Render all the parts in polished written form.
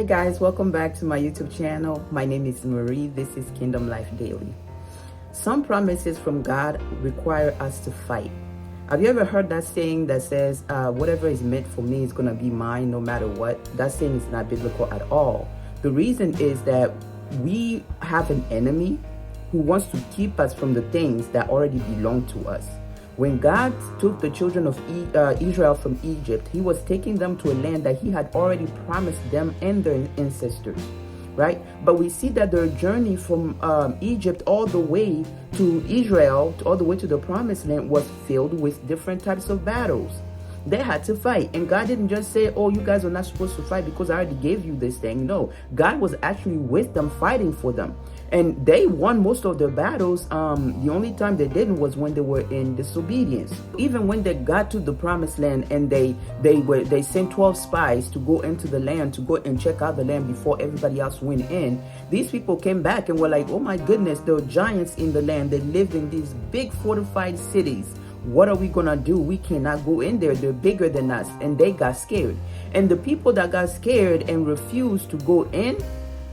guys, welcome back to my YouTube channel. My name is Marie. This is Kingdom Life Daily. Some promises from God require us to fight. Have you ever heard that saying that says, whatever is meant for me is going to be mine no matter what? That saying is not biblical at all. The reason is that we have an enemy who wants to keep us from the things that already belong to us. When God took the children of Israel from Egypt, he was taking them to a land that he had already promised them and their ancestors, right? But we see that their journey from Egypt all the way to Israel, all the way to the promised land, was filled with different types of battles. They had to fight. And God didn't just say, oh, you guys are not supposed to fight because I already gave you this thing. No, God was actually with them, fighting for them. And they won most of their battles. The only time they didn't was when they were in disobedience. Even when they got to the promised land and they sent 12 spies to go into the land, to go and check out the land before everybody else went in, these people came back and were like, oh my goodness, there are giants in the land. They lived in these big fortified cities. What are we gonna do? We cannot go in there. They're bigger than us. And they got scared. And the people that got scared and refused to go in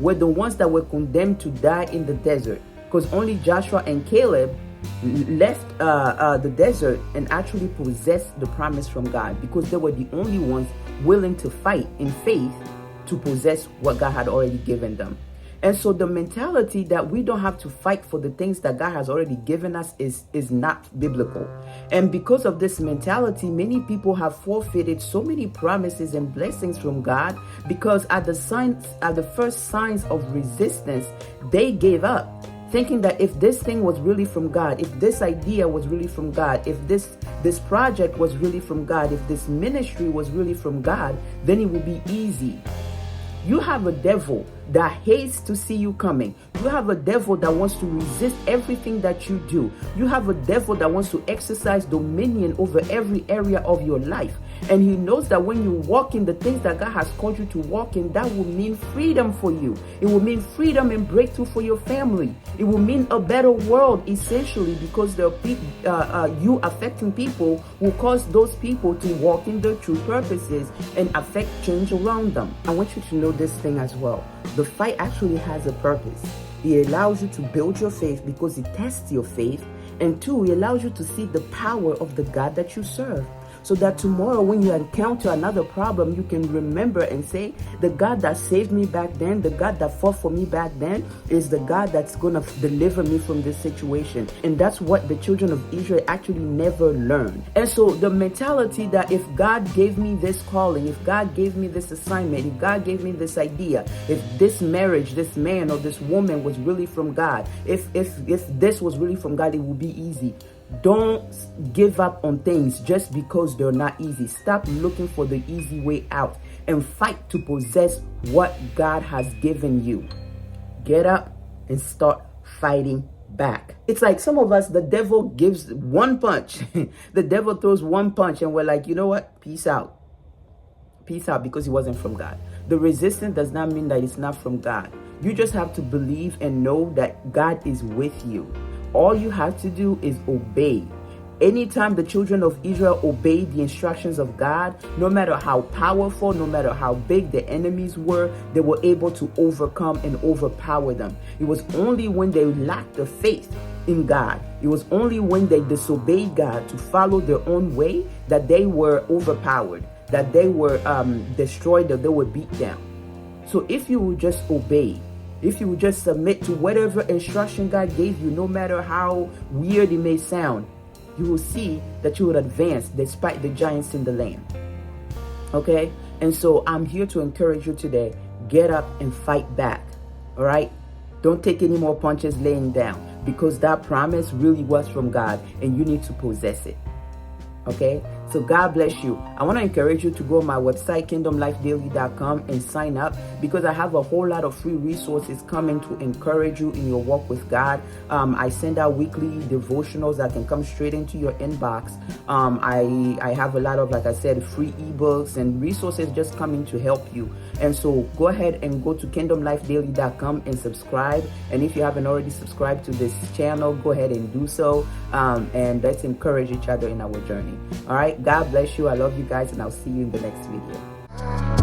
were the ones that were condemned to die in the desert, because only Joshua and Caleb left the desert and actually possessed the promise from God, because they were the only ones willing to fight in faith to possess what God had already given them. And so the mentality that we don't have to fight for the things that God has already given us is not biblical. And because of this mentality, many people have forfeited so many promises and blessings from God, because at the first signs of resistance, they gave up, thinking that if this thing was really from God, if this idea was really from God, if this project was really from God, if this ministry was really from God, then it would be easy. You have a devil that hates to see you coming. You have a devil that wants to resist everything that you do. You have a devil that wants to exercise dominion over every area of your life. And he knows that when you walk in the things that God has called you to walk in, that will mean freedom for you. It will mean freedom and breakthrough for your family. It will mean a better world, essentially, because there are people, you affecting people will cause those people to walk in their true purposes and affect change around them. I want you to know this thing as well. The fight actually has a purpose. It allows you to build your faith because it tests your faith. And two, it allows you to see the power of the God that you serve, so that tomorrow when you encounter another problem, you can remember and say, the God that saved me back then, the God that fought for me back then, is the God that's going to deliver me from this situation. And that's what the children of Israel actually never learned. And so the mentality that if God gave me this calling, if God gave me this assignment, if God gave me this idea, if this marriage, this man or this woman was really from God, if this was really from God, it would be easy. Don't give up on things just because they're not easy. Stop looking for the easy way out and fight to possess what God has given you. Get up and start fighting back. It's like some of us, the devil gives one punch. The devil throws one punch and we're like, you know what? Peace out. Peace out, because it wasn't from God. The resistance does not mean that it's not from God. You just have to believe and know that God is with you. All you have to do is obey. Anytime the children of Israel obeyed the instructions of God, no matter how powerful, no matter how big the enemies were, they were able to overcome and overpower them. It was only when they lacked the faith in God, it was only when they disobeyed God to follow their own way, that they were overpowered, that they were destroyed, that they were beat down. So if you will just obey, if you would just submit to whatever instruction God gave you, no matter how weird it may sound, you will see that you would advance despite the giants in the land. Okay? And so I'm here to encourage you today. Get up and fight back. All right? Don't take any more punches laying down, because that promise really was from God and you need to possess it. Okay, so God bless you. I want to encourage you to go on my website, kingdomlifedaily.com, and sign up, because I have a whole lot of free resources coming to encourage you in your walk with God. I send out weekly devotionals that can come straight into your inbox. I have a lot of, like I said, free ebooks and resources just coming to help you. And so go ahead and go to kingdomlifedaily.com and subscribe. And if you haven't already subscribed to this channel, go ahead and do so. And let's encourage each other in our journey. All right, God bless you. I love you guys, and I'll see you in the next video.